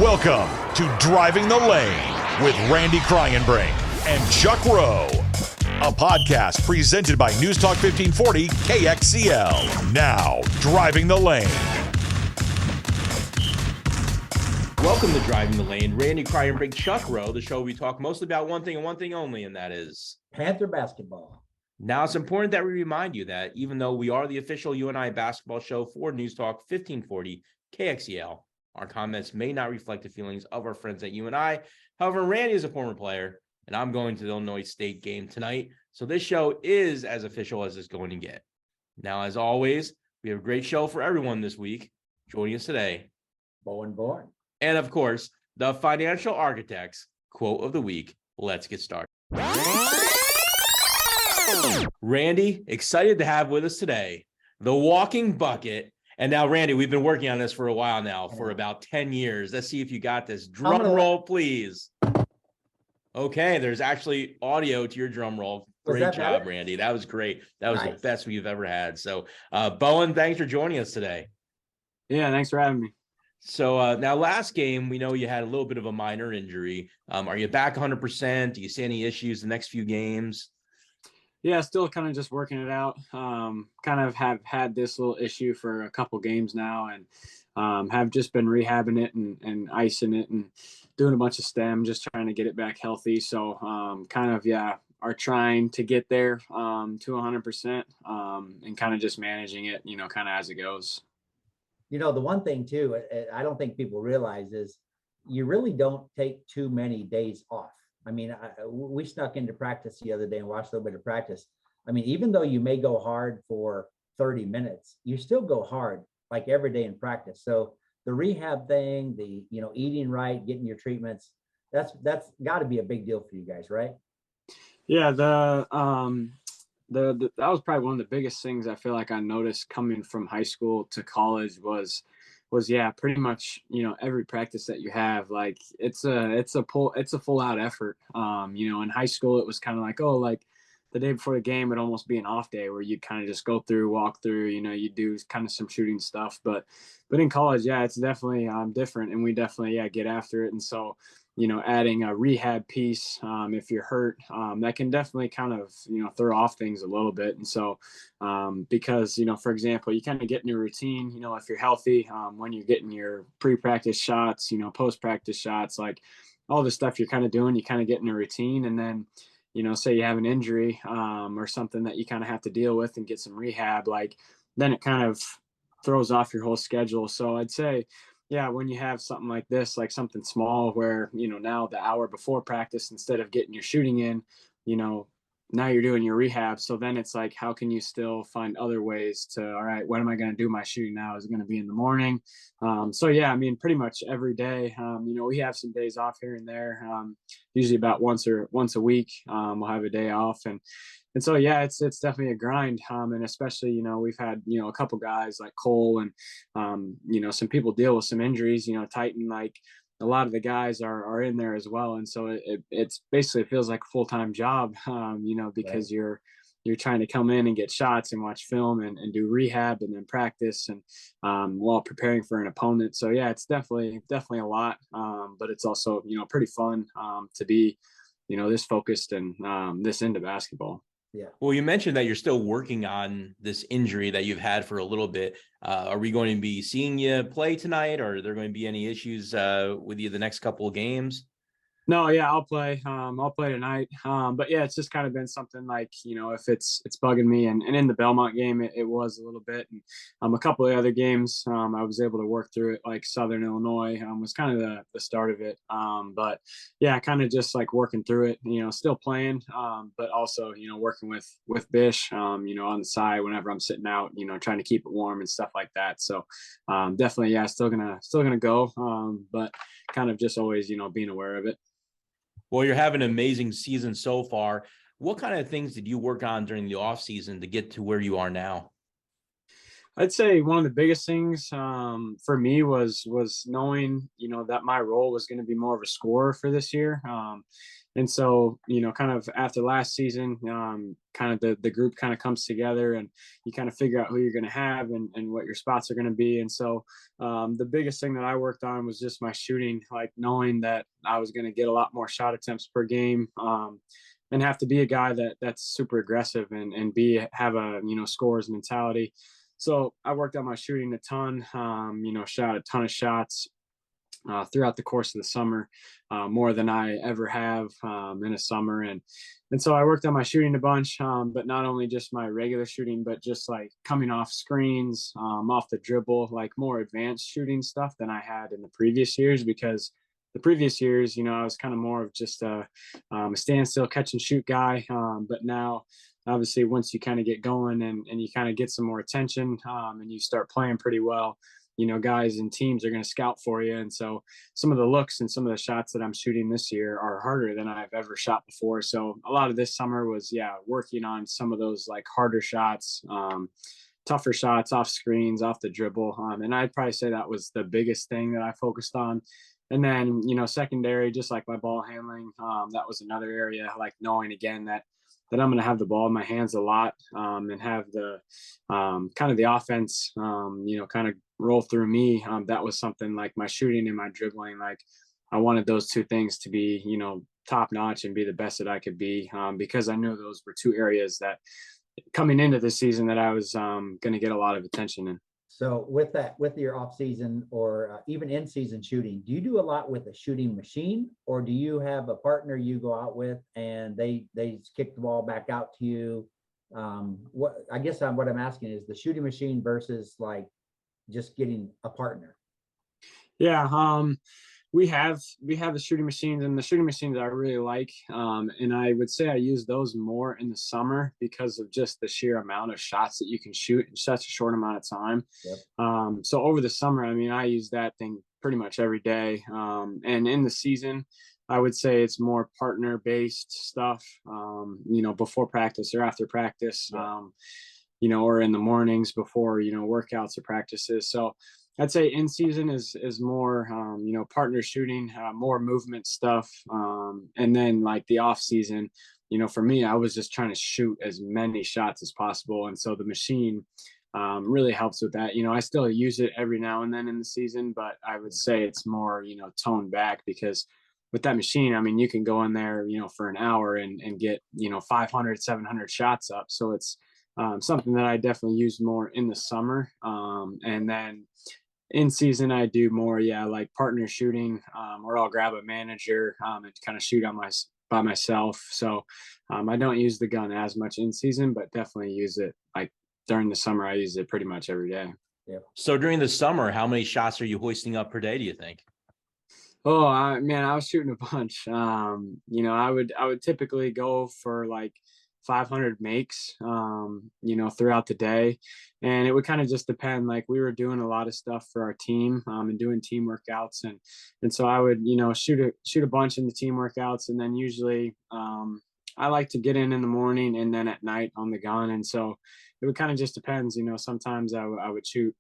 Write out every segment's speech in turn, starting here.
Welcome to Driving the Lane with Randy Kraayenbrink and Chuck Rowe, a podcast presented by News Talk 1540 KXEL. Now, Driving the Lane. Welcome to Driving the Lane. Randy Kraayenbrink, Chuck Rowe, the show we talk mostly about one thing and one thing only, and that is Panther basketball. Now, it's important that we remind you that even though we are the official UNI basketball show for News Talk 1540 KXEL, our comments may not reflect the feelings of our friends at UNI. However, Randy is a former player, and I'm going to the Illinois State game tonight, so this show is as official as it's going to get. Now, as always, we have a great show for everyone this week. Joining us today, Bowen Born. And of course, the financial architects quote of the week. Let's get started. Randy, excited to have with us today, the walking bucket. And now, Randy, we've been working on this for a while now, for about 10 years. Let's see if you got this. Drum roll, please. Okay, there's actually audio to your drum roll. Great job, better? Randy. That was great. That was nice. The best we've ever had. So, Bowen, thanks for joining us today. Yeah, thanks for having me. So now last game, we know you had a little bit of a minor injury. Are you back 100%? Do you see any issues the next few games? Yeah, still kind of just working it out. Kind of have had this little issue for a couple games now and have just been rehabbing it and icing it and doing a bunch of stem, just trying to get it back healthy. So are trying to get there to 100% and kind of just managing it, kind of as it goes. The one thing too, I don't think people realize is you really don't take too many days off. I mean, we snuck into practice the other day and watched a little bit of practice. I mean, even though you may go hard for 30 minutes, you still go hard like every day in practice. So the rehab thing, the, eating right, getting your treatments, that's got to be a big deal for you guys, right? Yeah, that was probably one of the biggest things I feel like I noticed coming from high school to college was pretty much, every practice that you have, like it's a full out effort. In high school, it was kind of like, the day before the game would almost be an off day where you'd kind of just walk through, you do kind of some shooting stuff, but in college, yeah, it's definitely different. And we definitely, get after it. And so, adding a rehab piece, if you're hurt, that can definitely kind of, throw off things a little bit. And so, because, for example, you kind of get in your routine, if you're healthy, when you're getting your pre-practice shots, post-practice shots, like all the stuff you're kind of doing, you kind of get in a routine. And then, say you have an injury or something that you kind of have to deal with and get some rehab, like then it kind of throws off your whole schedule. So I'd say, yeah, when you have something like this, like something small where, now the hour before practice, instead of getting your shooting in, now you're doing your rehab. So then it's like, how can you still find other ways to, all right, when am I going to do my shooting now? Is it going to be in the morning? So yeah, I mean, pretty much every day, we have some days off here and there, usually about once a week, we'll have a day off. And so, yeah, it's definitely a grind. And especially, we've had, a couple guys like Cole and, some people deal with some injuries, Titan, like a lot of the guys are in there as well. And so it's basically feels like a full-time job, because right. You're trying to come in and get shots and watch film and do rehab and then practice and while preparing for an opponent. So, yeah, it's definitely a lot. But it's also, pretty fun to be, this focused and this into basketball. Yeah. Well, you mentioned that you're still working on this injury that you've had for a little bit. Are we going to be seeing you play tonight, or are there going to be any issues with you the next couple of games? No, yeah, I'll play. I'll play tonight. But yeah, it's just kind of been something like, if it's bugging me, and in the Belmont game, it was a little bit. And a couple of other games, I was able to work through it, like Southern Illinois was kind of the start of it. But yeah, kind of just like working through it, still playing, but also, working with Bish, on the side whenever I'm sitting out, trying to keep it warm and stuff like that. So definitely, yeah, still gonna go. But kind of just always, being aware of it. Well, you're having an amazing season so far. What kind of things did you work on during the off season to get to where you are now? I'd say one of the biggest things for me was knowing, that my role was going to be more of a scorer for this year. And so, kind of after last season, kind of the group kind of comes together and you kind of figure out who you're going to have and what your spots are going to be. And so the biggest thing that I worked on was just my shooting, like knowing that I was going to get a lot more shot attempts per game. And have to be a guy that's super aggressive and have a scorer's mentality. So I worked on my shooting a ton, shot a ton of shots throughout the course of the summer, more than I ever have in a summer. And so I worked on my shooting a bunch, but not only just my regular shooting, but just like coming off screens, off the dribble, like more advanced shooting stuff than I had in the previous years, because the previous years, I was kind of more of just a standstill catch and shoot guy. But now, obviously, once you kind of get going and you kind of get some more attention and you start playing pretty well, guys and teams are going to scout for you. And so some of the looks and some of the shots that I'm shooting this year are harder than I've ever shot before. So a lot of this summer was, working on some of those like harder shots, tougher shots off screens, off the dribble. And I'd probably say that was the biggest thing that I focused on. And then, secondary, just like my ball handling, that was another area, like knowing again that I'm going to have the ball in my hands a lot and have the kind of the offense, kind of roll through me. That was something like my shooting and my dribbling. Like I wanted those two things to be, top notch and be the best that I could be, because I knew those were two areas that coming into this season that I was going to get a lot of attention in. So with that, with your off season or even in season shooting, do you do a lot with a shooting machine, or do you have a partner you go out with and they kick the ball back out to you? What I'm asking is the shooting machine versus like just getting a partner. Yeah. We have the shooting machines, and the shooting machines I really like. And I would say I use those more in the summer because of just the sheer amount of shots that you can shoot in such a short amount of time. Yep. So over the summer, I use that thing pretty much every day. And in the season, I would say it's more partner based stuff, before practice or after practice, Yeah. or in the mornings before, workouts or practices. So I'd say in season is more, partner shooting, more movement stuff. And then like the off season, for me, I was just trying to shoot as many shots as possible. And so the machine really helps with that. I still use it every now and then in the season, but I would say it's more, toned back, because with that machine, you can go in there, for an hour and get, 500, 700 shots up. So it's something that I definitely use more in the summer. And then in season, I do more, like partner shooting, or I'll grab a manager and kind of shoot by myself. So I don't use the gun as much in season, but definitely use it like during the summer. I use it pretty much every day. Yeah. So during the summer, how many shots are you hoisting up per day, do you think? Oh, I was shooting a bunch. I would typically go for like 500 makes, throughout the day. And it would kind of just depend. Like we were doing a lot of stuff for our team and doing team workouts. And so I would, shoot a bunch in the team workouts. And then usually I like to get in the morning and then at night on the gun. And so it would kind of just depends, sometimes I would shoot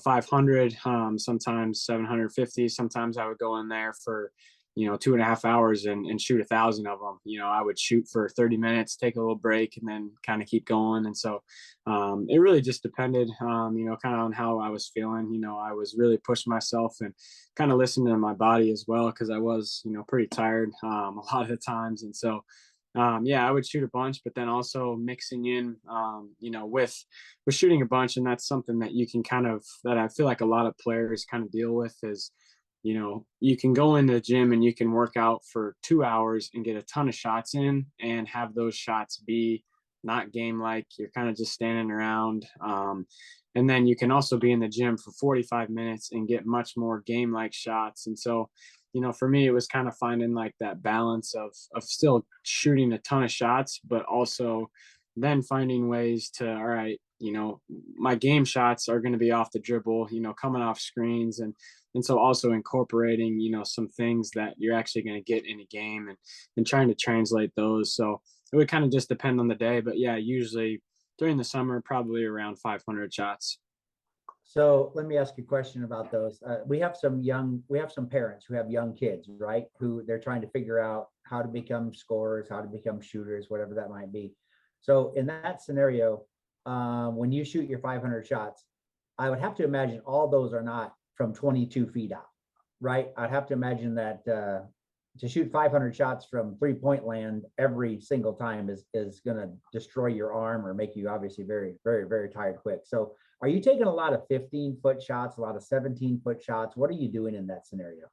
500, sometimes 750. Sometimes I would go in there for 2.5 hours and shoot 1,000 of them. I would shoot for 30 minutes, take a little break, and then kind of keep going. And so it really just depended, kind of on how I was feeling. I was really pushing myself and kind of listening to my body as well, because I was, pretty tired a lot of the times. And so I would shoot a bunch, but then also mixing in, with shooting a bunch. And that's something that you can that I feel like a lot of players kind of deal with is, you can go in the gym and you can work out for 2 hours and get a ton of shots in and have those shots be not game like. You're kind of just standing around. And then you can also be in the gym for 45 minutes and get much more game like shots. And so, for me, it was kind of finding like that balance of still shooting a ton of shots, but also then finding ways to, all right, my game shots are going to be off the dribble, coming off screens. And so also incorporating, some things that you're actually going to get in a game and trying to translate those. So it would kind of just depend on the day, but usually during the summer, probably around 500 shots. So let me ask you a question about those. We have some parents who have young kids, right? Who they're trying to figure out how to become scorers, how to become shooters, whatever that might be. So in that scenario, when you shoot your 500 shots, I would have to imagine all those are not from 22 feet out, right? I'd have to imagine that to shoot 500 shots from 3-point land every single time is going to destroy your arm or make you obviously very, very, very tired quick. So are you taking a lot of 15-foot shots, a lot of 17-foot shots? What are you doing in that scenario?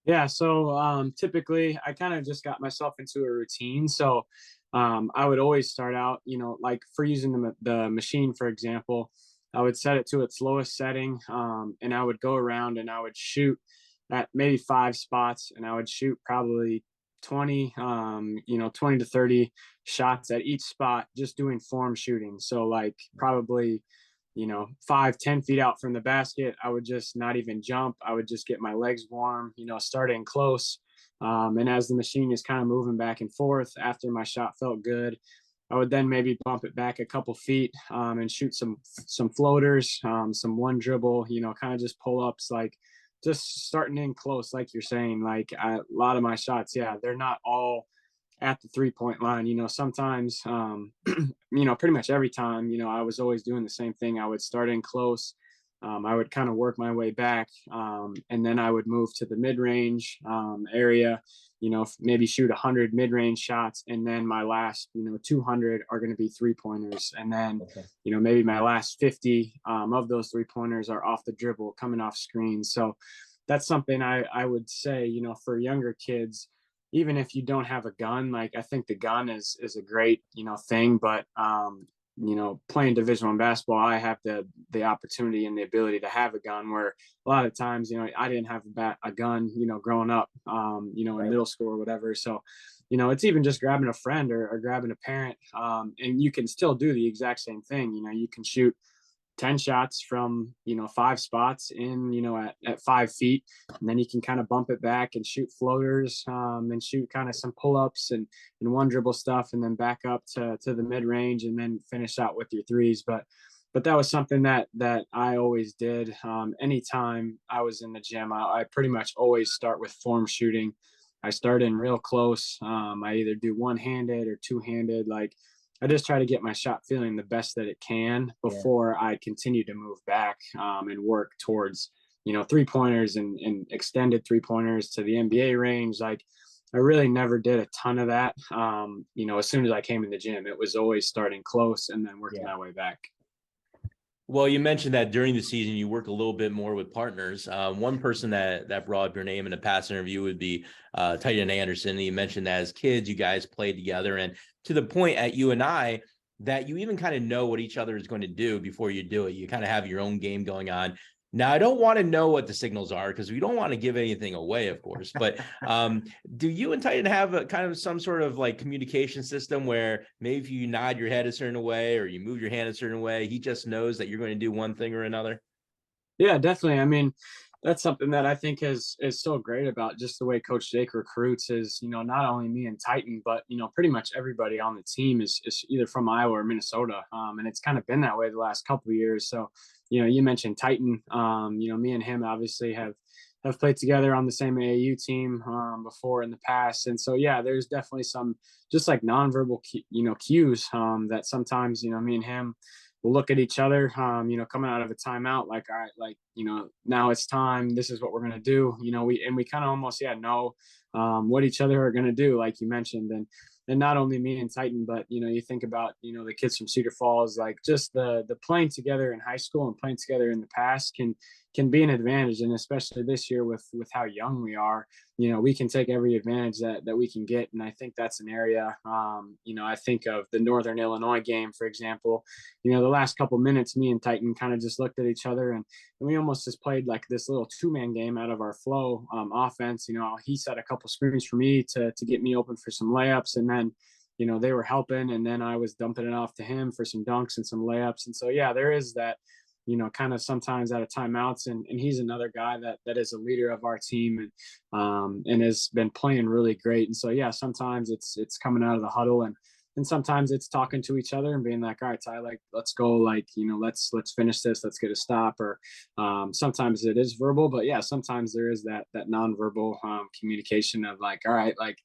Yeah, so typically I kind of just got myself into a routine. So I would always start out, like for using the machine, for example, I would set it to its lowest setting, and I would go around and I would shoot at maybe 5 spots, and I would shoot probably 20, 20 to 30 shots at each spot, just doing form shooting. So like probably 5-10 feet out from the basket, I would just not even jump. I would just get my legs warm, starting close. And as the machine is kind of moving back and forth, after my shot felt good, I would then maybe bump it back a couple feet, and shoot some floaters, some one dribble, kind of just pull ups, like just starting in close, like you're saying. Like a lot of my shots, yeah, they're not all at the 3-point line. Sometimes, pretty much every time, I was always doing the same thing. I would start in close. I would kind of work my way back, and then I would move to the mid-range area, maybe shoot 100 mid-range shots. And then my last, 200 are going to be 3-pointers. And then, maybe my last 50 of those 3-pointers are off the dribble, coming off screens. So that's something I would say, for younger kids, even if you don't have a gun, like I think the gun is a great, thing, but, playing Division I basketball, I have the opportunity and the ability to have a gun, where a lot of times, I didn't have a gun, growing up, in middle school or whatever. So, it's even just grabbing a friend or grabbing a parent, and you can still do the exact same thing. You can shoot 10 shots from 5 spots in at 5 feet, and then you can kind of bump it back and shoot floaters, and shoot kind of some pull-ups and one dribble stuff, and then back up to the mid-range, and then finish out with your threes. But that was something that I always did. Anytime I was in the gym, I pretty much always start with form shooting. I start in real close. I either do one-handed or two-handed. Like I just try to get my shot feeling the best that it can before I continue to move back, and work towards, 3-pointers and extended 3-pointers to the NBA range. Like I really never did a ton of that. As soon as I came in the gym, it was always starting close and then working my way back. Well, you mentioned that during the season, you work a little bit more with partners. One person that brought up your name in a past interview would be Titan Anderson. You mentioned that as kids, you guys played together, and to the point at UNI that you even kind of know what each other is going to do before you do it. You kind of have your own game going on. Now, I don't want to know what the signals are because we don't want to give anything away, of course. But do you and Titan have a kind of some sort of like communication system where maybe if you nod your head a certain way or you move your hand a certain way, he just knows that you're going to do one thing or another? Yeah, definitely. I mean, that's something that I think is so great about just the way Coach Jake recruits is, not only me and Titan, but, pretty much everybody on the team is either from Iowa or Minnesota. And it's kind of been that way the last couple of years. So, you mentioned Titan, me and him obviously have played together on the same AAU team before in the past. And so, yeah, there's definitely some just like nonverbal, cues that sometimes, me and him we'll look at each other, coming out of a timeout, like, all right, like, now it's time. This is what we're going to do. We kind of almost, know what each other are going to do, like you mentioned. And not only me and Titan, but, you think about, the kids from Cedar Falls, like just the playing together in high school and playing together in the past can be an advantage. And especially this year with how young we are, we can take every advantage that we can get. And I think that's an area, I think of the Northern Illinois game, for example, the last couple minutes, me and Titan kind of just looked at each other and we almost just played like this little 2-man game out of our flow offense. He set a couple screens for me to get me open for some layups. And then, they were helping, and then I was dumping it off to him for some dunks and some layups. And so, yeah, there is that, kind of sometimes out of timeouts, and he's another guy that is a leader of our team and has been playing really great. And so, yeah, sometimes it's coming out of the huddle and sometimes it's talking to each other and being like, all right, Ty, like, let's go, like, let's finish this, let's get a stop. Or sometimes it is verbal, but yeah, sometimes there is that nonverbal communication of like, all right, like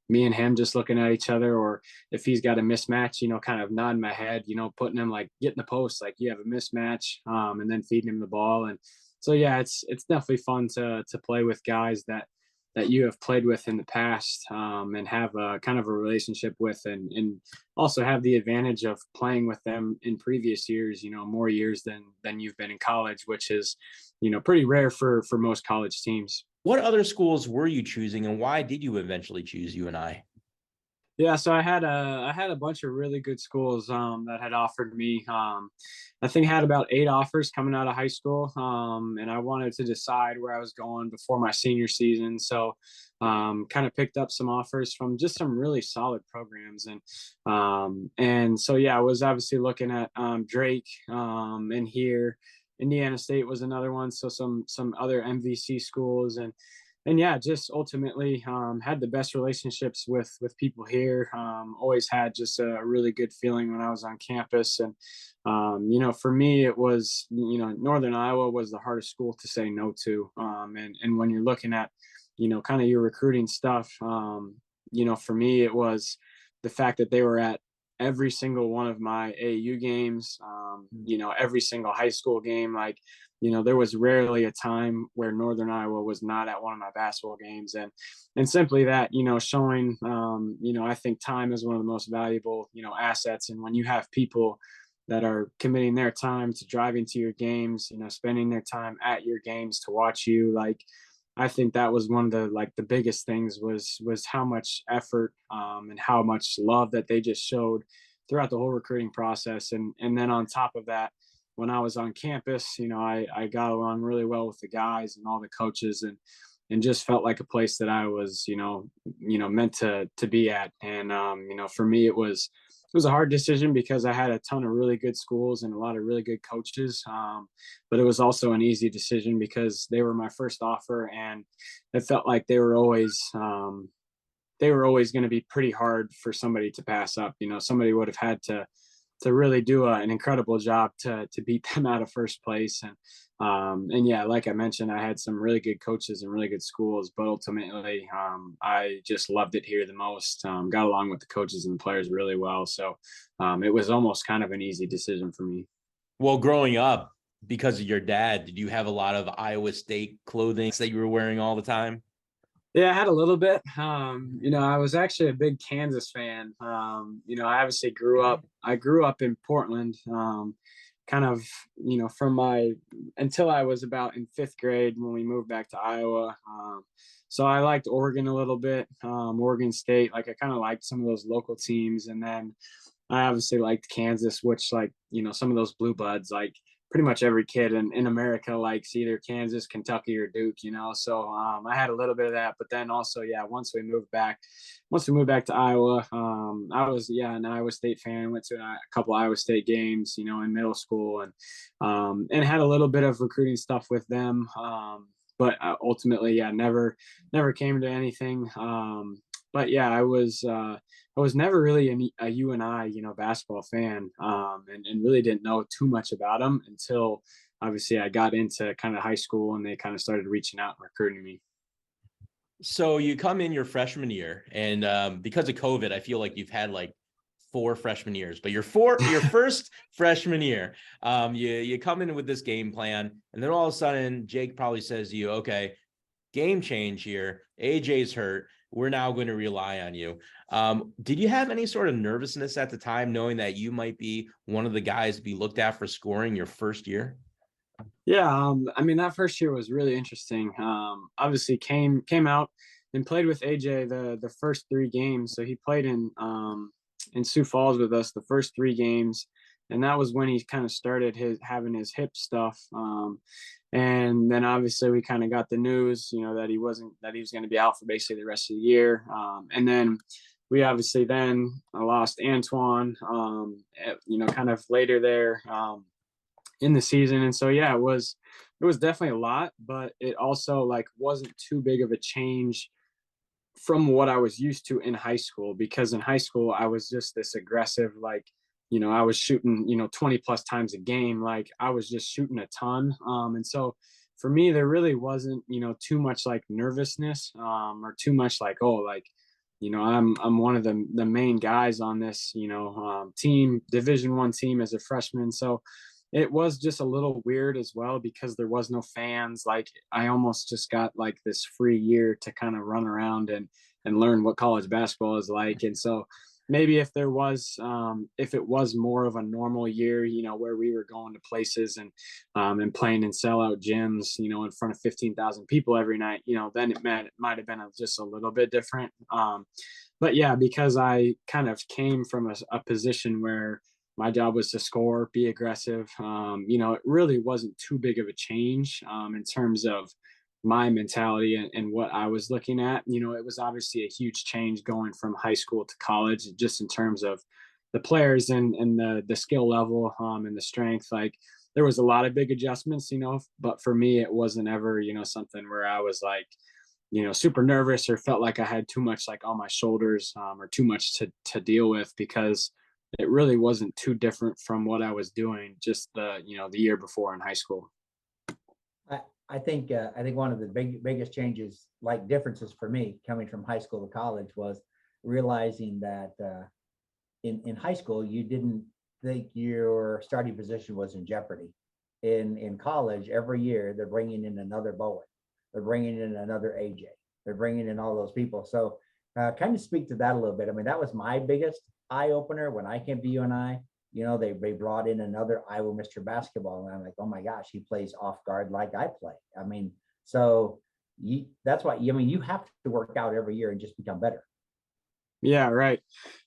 me and him just looking at each other, or if he's got a mismatch, kind of nodding my head, putting him like, get in the post, like you have a mismatch, and then feeding him the ball. And so, yeah, it's definitely fun to play with guys that you have played with in the past, and have a kind of a relationship with, and also have the advantage of playing with them in previous years, more years than you've been in college, which is, pretty rare for most college teams. What other schools were you choosing, and why did you eventually choose UNI? Yeah, so I had a bunch of really good schools that had offered me. I think I had about 8 offers coming out of high school, and I wanted to decide where I was going before my senior season. So, kind of picked up some offers from just some really solid programs, and so yeah, I was obviously looking at Drake, and here Indiana State was another one. So some other MVC schools, and yeah, just ultimately had the best relationships with people here. Always had just a really good feeling when I was on campus. And, for me, it was, Northern Iowa was the hardest school to say no to. And when you're looking at, kind of your recruiting stuff, for me, it was the fact that they were at every single one of my AAU games, every single high school game. Like, there was rarely a time where Northern Iowa was not at one of my basketball games. And simply that, showing, I think time is one of the most valuable, assets. And when you have people that are committing their time to driving to your games, spending their time at your games to watch you, like, I think that was one of the biggest things was how much effort, and how much love that they just showed throughout the whole recruiting process. And then on top of that, when I was on campus, I got along really well with the guys and all the coaches, and just felt like a place that I was, meant to be at. And, for me, it was a hard decision because I had a ton of really good schools and a lot of really good coaches. But it was also an easy decision because they were my first offer, and it felt like they were always going to be pretty hard for somebody to pass up. Somebody would have had to really do an incredible job to beat them out of first place. And yeah, like I mentioned, I had some really good coaches and really good schools, but ultimately, I just loved it here the most. Got along with the coaches and the players really well. So it was almost kind of an easy decision for me. Well, growing up, because of your dad, did you have a lot of Iowa State clothing that you were wearing all the time? Yeah, I had a little bit. I was actually a big Kansas fan. I obviously grew up in Portland, kind of, until I was about in 5th grade when we moved back to Iowa. So I liked Oregon a little bit, Oregon State. Like, I kind of liked some of those local teams. And then I obviously liked Kansas, which, like, some of those blue bloods, like, pretty much every kid in America likes either Kansas, Kentucky, or Duke, So I had a little bit of that, but then also, yeah, once we moved back to Iowa, I was, an Iowa State fan. Went to a couple Iowa State games, in middle school, and had a little bit of recruiting stuff with them. But ultimately, yeah, never came to anything. But yeah, I was never really a UNI, basketball fan, and really didn't know too much about them until obviously I got into kind of high school and they kind of started reaching out and recruiting me. So you come in your freshman year, and because of COVID, I feel like you've had like 4 freshman years, but your first freshman year, you come in with this game plan, and then all of a sudden Jake probably says to you, okay, game change here. AJ's hurt. We're now going to rely on you. Did you have any sort of nervousness at the time, knowing that you might be one of the guys to be looked at for scoring your first year? Yeah, that first year was really interesting. Obviously came out and played with AJ the first 3 games. So he played in Sioux Falls with us the first 3 games, and that was when he kind of started having his hip stuff. And then obviously we kind of got the news, that he was going to be out for basically the rest of the year. And then we obviously then lost Antoine, kind of later there in the season. And so, yeah, it was definitely a lot, but it also, like, wasn't too big of a change from what I was used to in high school, because in high school I was just this aggressive, like, I was shooting, 20 plus times a game. Like I was just shooting a ton. And so for me, there really wasn't, too much like nervousness, or too much like, oh, like, I'm one of the main guys on this, team, Division I team as a freshman. So it was just a little weird as well because there was no fans. Like I almost just got like this free year to kind of run around and learn what college basketball is like. And so maybe if it was more of a normal year, where we were going to places and playing in sellout gyms, in front of 15,000 people every night, then it might have been just a little bit different. But yeah, because I kind of came from a position where my job was to score, be aggressive. It really wasn't too big of a change in terms of my mentality and what I was looking at. It was obviously a huge change going from high school to college, just in terms of the players and the skill level and the strength. Like there was a lot of big adjustments, but for me, it wasn't ever, something where I was like, super nervous or felt like I had too much like on my shoulders or too much to deal with, because it really wasn't too different from what I was doing just the year before in high school. I think one of the biggest changes, like differences for me coming from high school to college, was realizing that in high school you didn't think your starting position was in jeopardy. In college, every year they're bringing in another Bowen, they're bringing in another AJ, they're bringing in all those people. So kind of speak to that a little bit. I mean, that was my biggest eye opener when I came to UNI. They brought in another Iowa Mr. Basketball, and I'm like, oh my gosh, he plays off guard like I play. I mean, so that's why you have to work out every year and just become better. Yeah, right.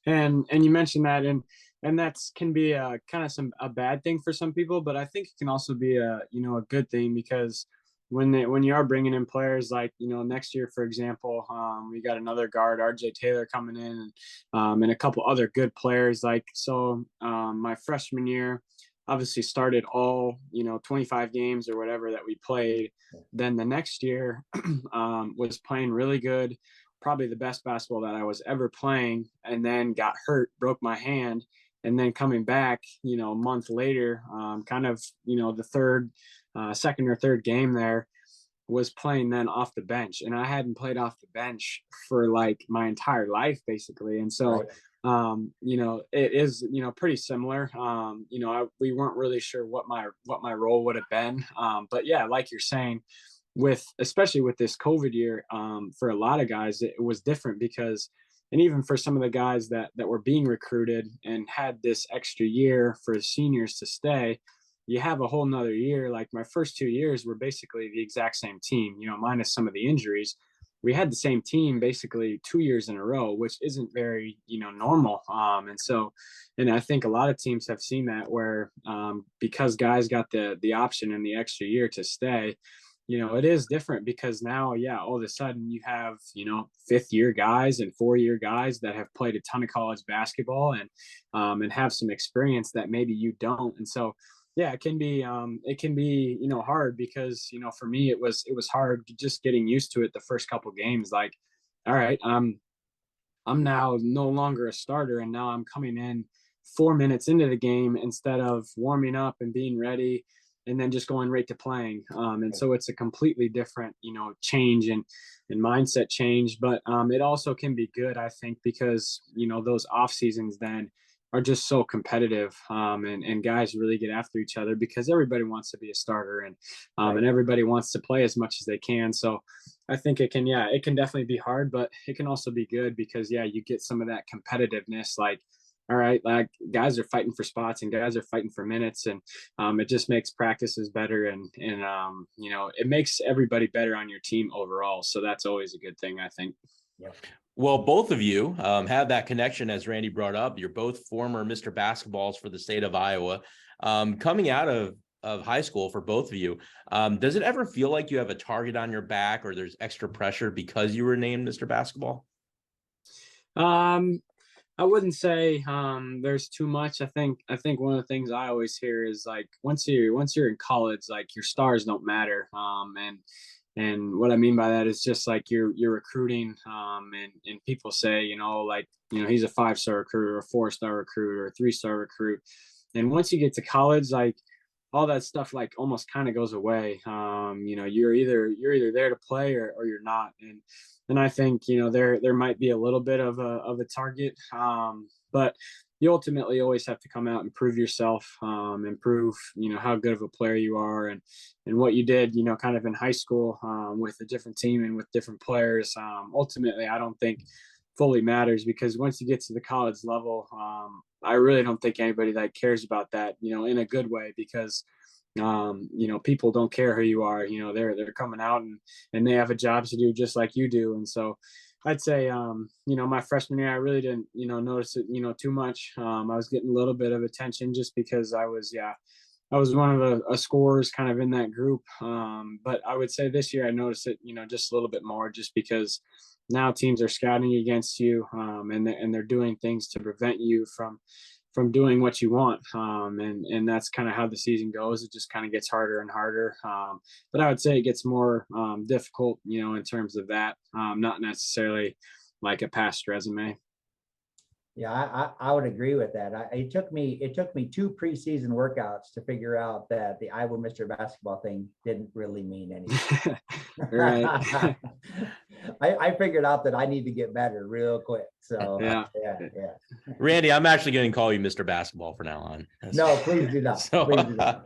And you mentioned that, and that's can be a kind of a bad thing for some people, but I think it can also be a good thing, because when you are bringing in players like next year, for example, we got another guard, RJ Taylor, coming in, and a couple other good players. Like so, my freshman year, obviously started all 25 games or whatever that we played. Then the next year was playing really good, probably the best basketball that I was ever playing, and then got hurt, broke my hand, and then coming back, a month later, kind of the second or third game there, was playing then off the bench, and I hadn't played off the bench for like my entire life basically. And so it is pretty similar. We weren't really sure what my role would have been, but yeah, like you're saying, especially with this COVID year, for a lot of guys it was different, because and even for some of the guys that were being recruited and had this extra year for the seniors to stay, you have a whole nother year. Like my first 2 years were basically the exact same team, minus some of the injuries. We had the same team basically 2 years in a row, which isn't very, normal. And I think a lot of teams have seen that, where because guys got the option in the extra year to stay, it is different, because now, all of a sudden you have, 5th year guys and 4-year guys that have played a ton of college basketball and have some experience that maybe you don't. And so, it can be hard, because, for me, it was hard just getting used to it the first couple games. Like, all right, I'm now no longer a starter, and now I'm coming in 4 minutes into the game instead of warming up and being ready and then just going right to playing. And so it's a completely different, change and mindset change. But it also can be good, I think, because, those off seasons then are just so competitive, and guys really get after each other, because everybody wants to be a starter, and everybody wants to play as much as they can. So I think it can definitely be hard, but it can also be good, because you get some of that competitiveness. Like, all right, like guys are fighting for spots and guys are fighting for minutes, and it just makes practices better, and it makes everybody better on your team overall. So that's always a good thing, I think. Yeah. Well, both of you have that connection, as Randy brought up. You're both former Mr. Basketballs for the state of Iowa. Coming out of high school for both of you, does it ever feel like you have a target on your back, or there's extra pressure because you were named Mr. Basketball? I wouldn't say there's too much. I think one of the things I always hear is like once you're in college, like your stars don't matter. And And what I mean by that is just like you're recruiting, and people say, like, he's a 5-star recruit or a 4-star recruit or a 3-star recruit. And once you get to college, like all that stuff, like almost kind of goes away. You're either there to play or you're not. And I think, there might be a little bit of a target, but you ultimately always have to come out and prove yourself, and prove, how good of a player you are, and what you did, kind of in high school, with a different team and with different players. Ultimately, I don't think fully matters, because once you get to the college level, I really don't think anybody that cares about that, in a good way, because people don't care who you are. They're coming out and they have a job to do just like you do. And so I'd say, my freshman year, I really didn't, notice it, too much. I was getting a little bit of attention just because I was one of the scorers kind of in that group. But I would say this year I noticed it, just a little bit more, just because now teams are scouting against you, and they're doing things to prevent you from doing what you want. And that's kind of how the season goes. It just kind of gets harder and harder. But I would say it gets more difficult, in terms of that, not necessarily like a past resume. Yeah, I would agree with that. It took me 2 preseason workouts to figure out that the Iowa Mr. Basketball thing didn't really mean anything. Right. I figured out that I need to get better real quick. So Yeah. Randy, I'm actually going to call you Mr. Basketball from now on. No, please do not. So, please do not.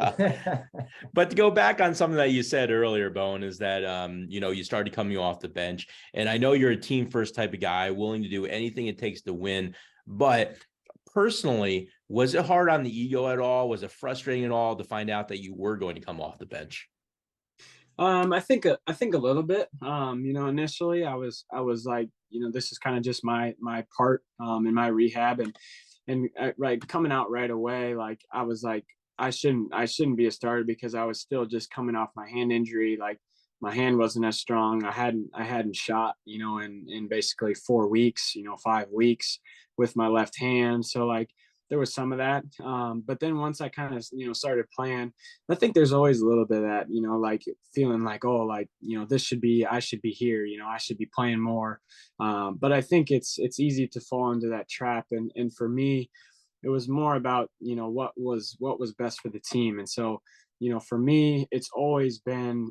But to go back on something that you said earlier, Bowen, is that, you started coming off the bench, and I know you're a team first type of guy, willing to do anything it takes to win. But personally, was it hard on the ego at all? Was it frustrating at all to find out that you were going to come off the bench? I think a little bit. Initially I was like, this is kind of just my part in my rehab, and right, coming out right away, like I was like, I shouldn't be a starter, because I was still just coming off my hand injury. Like my hand wasn't as strong. I hadn't shot, in basically 4 weeks, 5 weeks with my left hand. So like there was some of that. But then once I kind of, started playing, I think there's always a little bit of that, like feeling like, oh, like, I should be here, I should be playing more. But I think it's easy to fall into that trap. And for me, it was more about, what was best for the team. And so, for me, it's always been,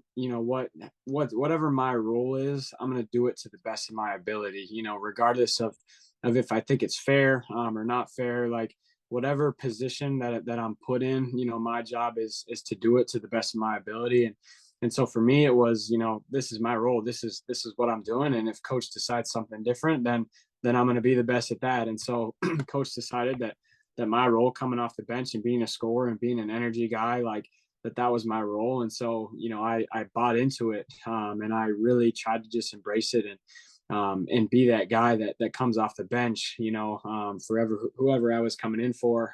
whatever my role is, I'm going to do it to the best of my ability, regardless of if I think it's fair, or not fair. Like whatever position that I'm put in, my job is to do it to the best of my ability. And so for me, it was, this is my role. This is what I'm doing. And if coach decides something different, then I'm going to be the best at that. And so coach decided that my role coming off the bench and being a scorer and being an energy guy, like that was my role. And so, I bought into it, and I really tried to just embrace it, and be that guy that comes off the bench, forever, whoever I was coming in for.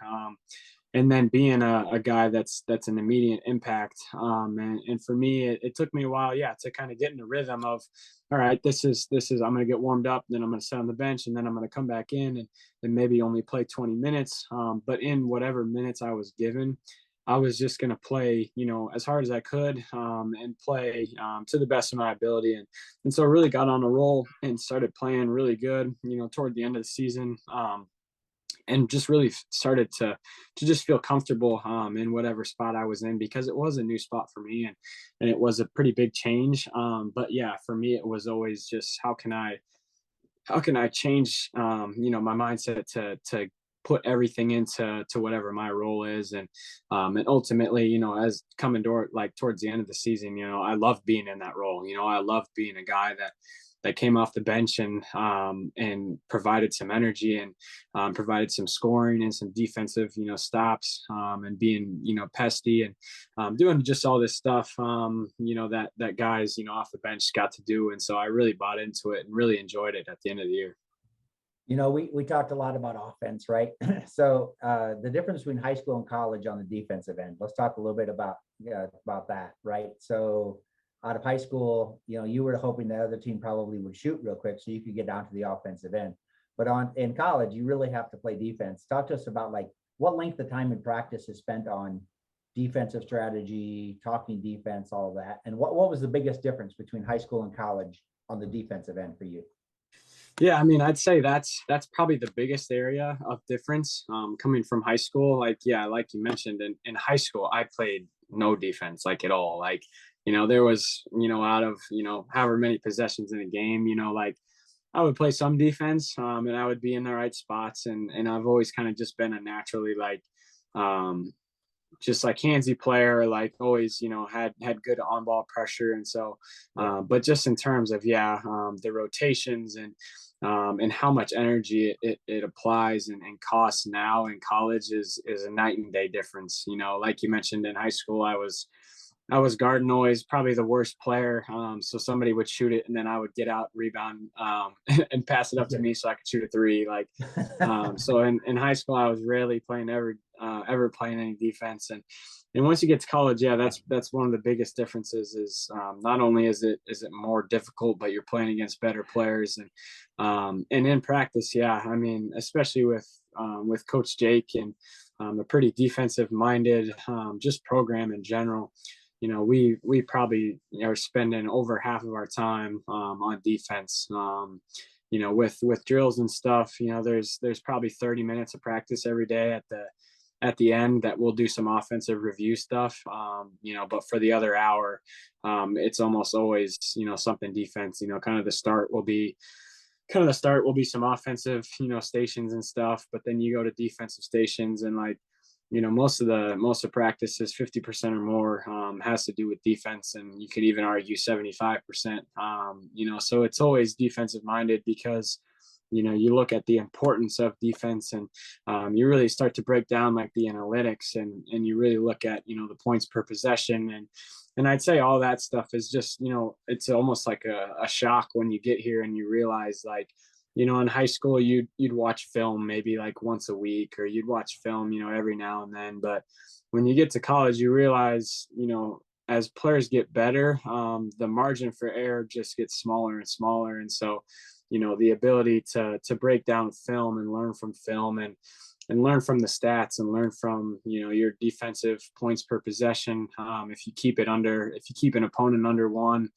And then being a guy that's an immediate impact. And for me, it took me a while, to kind of get in the rhythm of, all right, this is, I'm going to get warmed up, then I'm going to sit on the bench, and then I'm going to come back in and maybe only play 20 minutes. But in whatever minutes I was given, I was just going to play, as hard as I could, and play to the best of my ability. And so I really got on a roll and started playing really good, toward the end of the season. And just really started to just feel comfortable in whatever spot I was in, because it was a new spot for me, and it was a pretty big change. But yeah, for me, it was always just how can I change my mindset to put everything into whatever my role is. And ultimately, as coming towards the end of the season, I love being in that role. I love being a guy that came off the bench and provided some energy and provided some scoring and some defensive, stops, and being, pesty and doing just all this stuff, that guys, off the bench got to do. And so I really bought into it and really enjoyed it at the end of the year. We talked a lot about offense, right? So the difference between high school and college on the defensive end, let's talk a little bit about that, right? So out of high school, you were hoping the other team probably would shoot real quick so you could get down to the offensive end. But in college, you really have to play defense. Talk to us about like what length of time in practice is spent on defensive strategy, talking defense, all of that. And what was the biggest difference between high school and college on the defensive end for you? Yeah, I mean, I'd say that's probably the biggest area of difference, coming from high school. Like, yeah, like you mentioned, in high school, I played no defense, like, at all. Like, there was, out of, however many possessions in a game, like, I would play some defense, and I would be in the right spots. And I've always kind of just been a naturally, like, just like handsy player, like, always, had good on ball pressure. And so, but just in terms of, the rotations and how much energy it applies and costs now in college is a night and day difference. Like you mentioned, in high school, I was guarding always probably the worst player. So somebody would shoot it and then I would get out, rebound, and pass it up to me so I could shoot a three. Like, so in high school, I was rarely playing ever playing any defense. And once you get to college, that's one of the biggest differences is, not only is it more difficult, but you're playing against better players. And in practice, I mean, especially with Coach Jake and a pretty defensive minded, just program in general. We probably are spending over half of our time on defense. With drills and stuff, there's probably 30 minutes of practice every day at the end that we'll do some offensive review stuff. But for the other hour, it's almost always, something defense. Kind of the start will be some offensive, stations and stuff, but then you go to defensive stations and, like, most of practice is 50% or more has to do with defense, and you could even argue 75%. So it's always defensive minded because you look at the importance of defense, and you really start to break down, like, the analytics, and you really look at the points per possession, and I'd say all that stuff is just it's almost like a shock when you get here and you realize, like, in high school, you'd watch film maybe like once a week, or you'd watch film, every now and then. But when you get to college, you realize, as players get better, the margin for error just gets smaller and smaller. And so, the ability to break down film and learn from film and learn from the stats and learn from, your defensive points per possession. If you keep an opponent under 1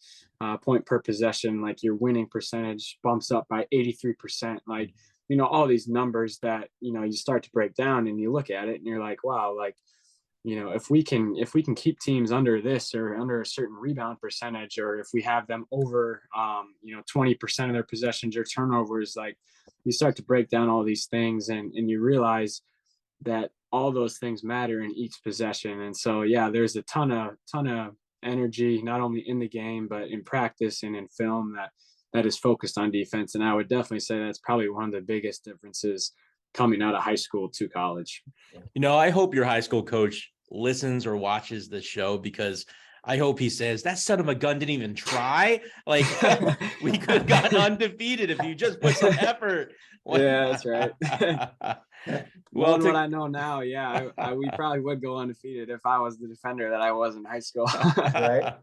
point per possession, like, your winning percentage bumps up by 83%. Like, all these numbers that, you start to break down and you look at it and you're like, wow, like, if we can keep teams under this or under a certain rebound percentage, or if we have them over, 20% of their possessions or turnovers, like, you start to break down all these things and you realize that all those things matter in each possession. And so, there's a ton of energy, not only in the game, but in practice and in film that is focused on defense. And I would definitely say that's probably one of the biggest differences coming out of high school to college. I hope your high school coach listens or watches the show, because I hope he says, that son of a gun didn't even try. Like, we could have gotten undefeated if you just put some effort. Yeah, that's right. Well, what I know now, we probably would go undefeated if I was the defender that I was in high school. Right.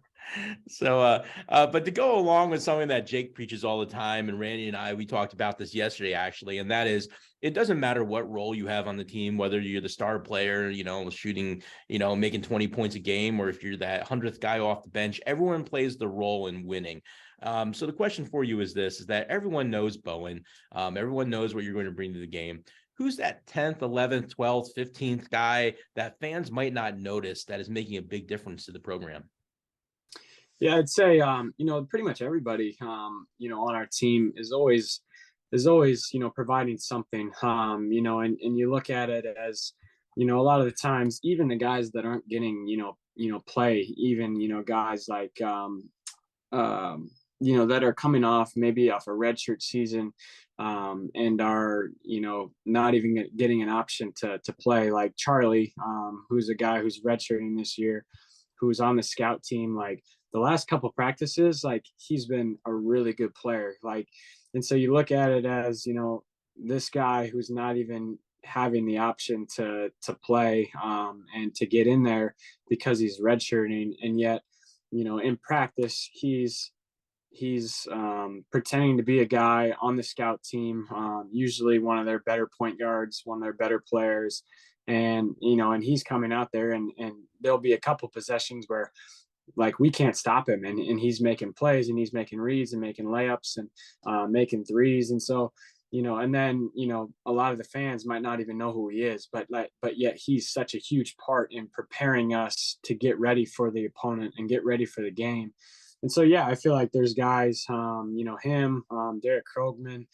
So, but to go along with something that Jake preaches all the time, and Randy and we talked about this yesterday, actually, and that is, it doesn't matter what role you have on the team, whether you're the star player, shooting, making 20 points a game, or if you're that 100th guy off the bench, everyone plays the role in winning. So the question for you is this, is that everyone knows Bowen. Everyone knows what you're going to bring to the game. Who's that 10th, 11th, 12th, 15th guy that fans might not notice that is making a big difference to the program? Yeah, I'd say, pretty much everybody, on our team is always, providing something, and you look at it as, a lot of the times, even the guys that aren't getting, play, even, guys like, that are coming off maybe off a redshirt season, and are, not even getting an option to play, like Charlie, who's a guy who's redshirting this year, who's on the scout team. Like, the last couple practices, like, he's been a really good player. Like, and so you look at it as, this guy who's not even having the option to play, and to get in there because he's redshirting, and yet, in practice, he's pretending to be a guy on the scout team, usually one of their better point guards, one of their better players. and and he's coming out there, and there'll be a couple possessions where like we can't stop him, and he's making plays, and he's making reads and making layups and making threes. And so and then a lot of the fans might not even know who he is, but yet he's such a huge part in preparing us to get ready for the opponent and get ready for the game. And so I feel like there's guys, him, Derek Krogman,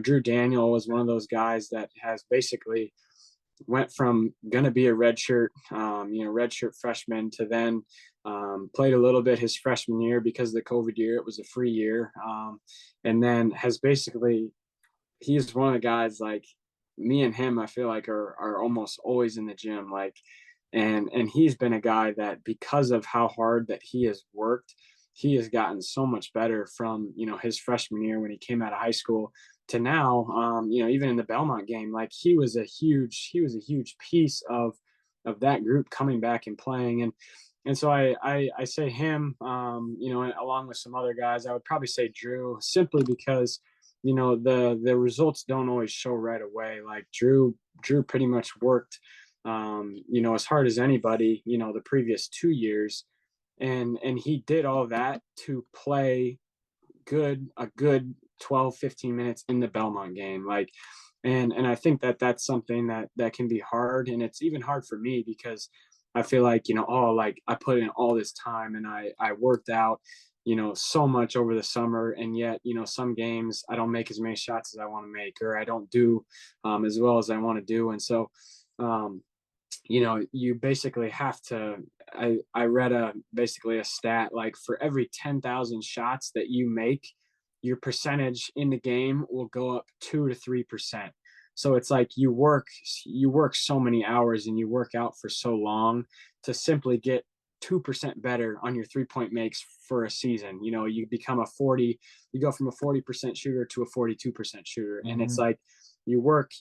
Drew Daniel was one of those guys that has basically went from going to be a redshirt freshman to then played a little bit his freshman year because of the COVID year. It was a free year. And then has basically, he's one of the guys like me and him, I feel like are almost always in the gym. Like, and he's been a guy that because of how hard that he has worked, he has gotten so much better from, his freshman year when he came out of high school to now, even in the Belmont game, like he was a huge piece of that group coming back and playing. And so I say him, along with some other guys. I would probably say Drew, simply because, the results don't always show right away. Like Drew pretty much worked, as hard as anybody, the previous 2 years. And he did all that to play a good 12, 15 minutes in the Belmont game. Like, and I think that that's something that can be hard. And it's even hard for me because I feel like, like I put in all this time and I worked out, so much over the summer. And yet, some games I don't make as many shots as I want to make, or I don't do as well as I want to do. And so, you basically have to, I read basically a stat, like for every 10,000 shots that you make, your percentage in the game will go up 2 to 3%. So it's like you work so many hours and you work out for so long to simply get 2% better on your 3-point makes for a season. You go from a 40% shooter to a 42% shooter. And it's like, you work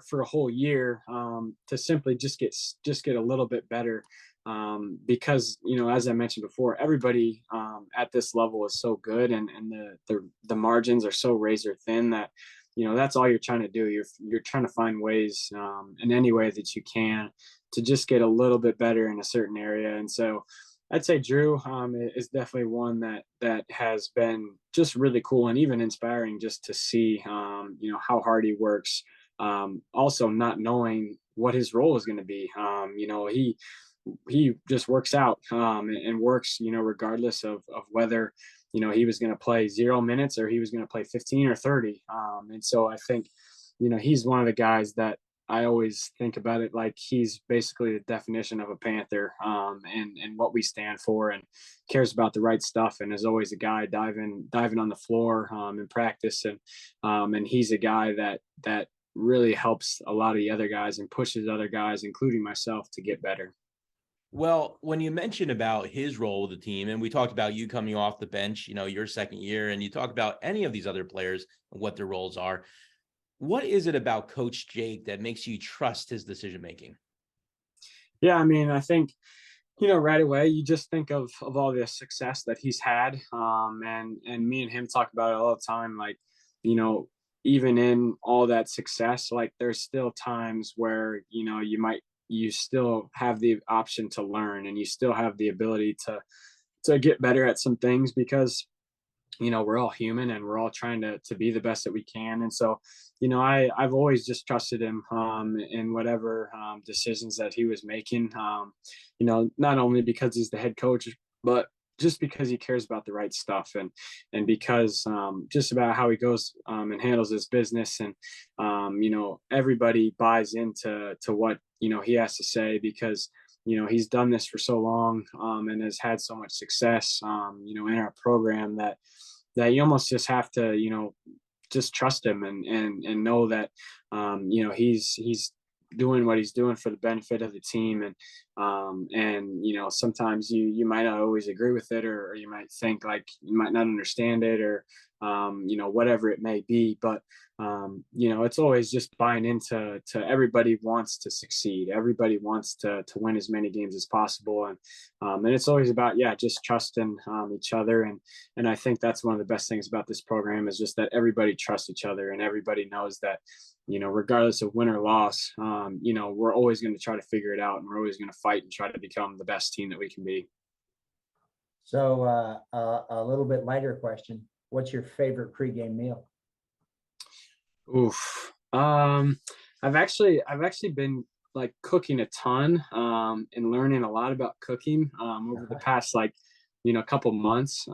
for a whole year to simply just get a little bit better, because as I mentioned before, everybody at this level is so good, and the margins are so razor thin that that's all you're trying to do. You're trying to find ways in any way that you can to just get a little bit better in a certain area. And so I'd say Drew is definitely one that has been just really cool and even inspiring just to see, how hard he works. Also not knowing what his role is going to be. He just works out and works, regardless of whether, he was going to play 0 minutes or he was going to play 15 or 30. And so I think, he's one of the guys that I always think about it like he's basically the definition of a Panther, and what we stand for, and cares about the right stuff, and is always a guy diving on the floor in practice, and he's a guy that really helps a lot of the other guys and pushes other guys, including myself, to get better. Well, when you mentioned about his role with the team, and we talked about you coming off the bench, your second year, and you talk about any of these other players and what their roles are, what is it about Coach Jake that makes you trust his decision-making? Yeah, I mean, I think, right away, you just think of all the success that he's had. And me and him talk about it all the time. Like, even in all that success, like there's still times where, you still have the option to learn, and you still have the ability to get better at some things, because we're all human and we're all trying to be the best that we can. And so, I've always just trusted him in whatever decisions that he was making, not only because he's the head coach, but just because he cares about the right stuff, and because just about how he goes and handles his business. And, everybody buys into what, he has to say, because, he's done this for so long and has had so much success, in our program, that you almost just have to, just trust him and know that, he's doing what he's doing for the benefit of the team. And sometimes you might not always agree with it, or you might think like you might not understand it, or whatever it may be. But it's always just buying into everybody wants to succeed. Everybody wants to win as many games as possible. And it's always about, just trusting each other. And I think that's one of the best things about this program is just that everybody trusts each other and everybody knows that, regardless of win or loss, we're always going to try to figure it out and we're always going to fight and try to become the best team that we can be. So a little bit lighter question. What's your favorite pregame meal? Oof. I've actually been like cooking a ton, and learning a lot about cooking, over the past, couple months.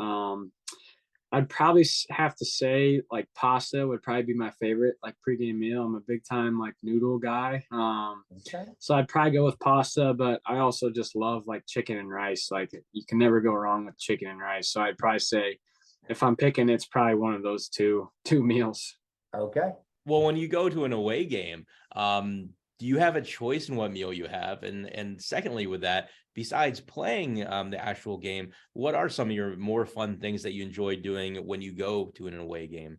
I'd probably have to say like pasta would probably be my favorite like pregame meal. I'm a big time like noodle guy. Okay. So I'd probably go with pasta, but I also just love like chicken and rice. Like you can never go wrong with chicken and rice. So I'd probably say if I'm picking, it's probably one of those two meals. Okay. Well, when you go to an away game, do you have a choice in what meal you have? And secondly, with that, besides playing the actual game, what are some of your more fun things that you enjoy doing when you go to an away game?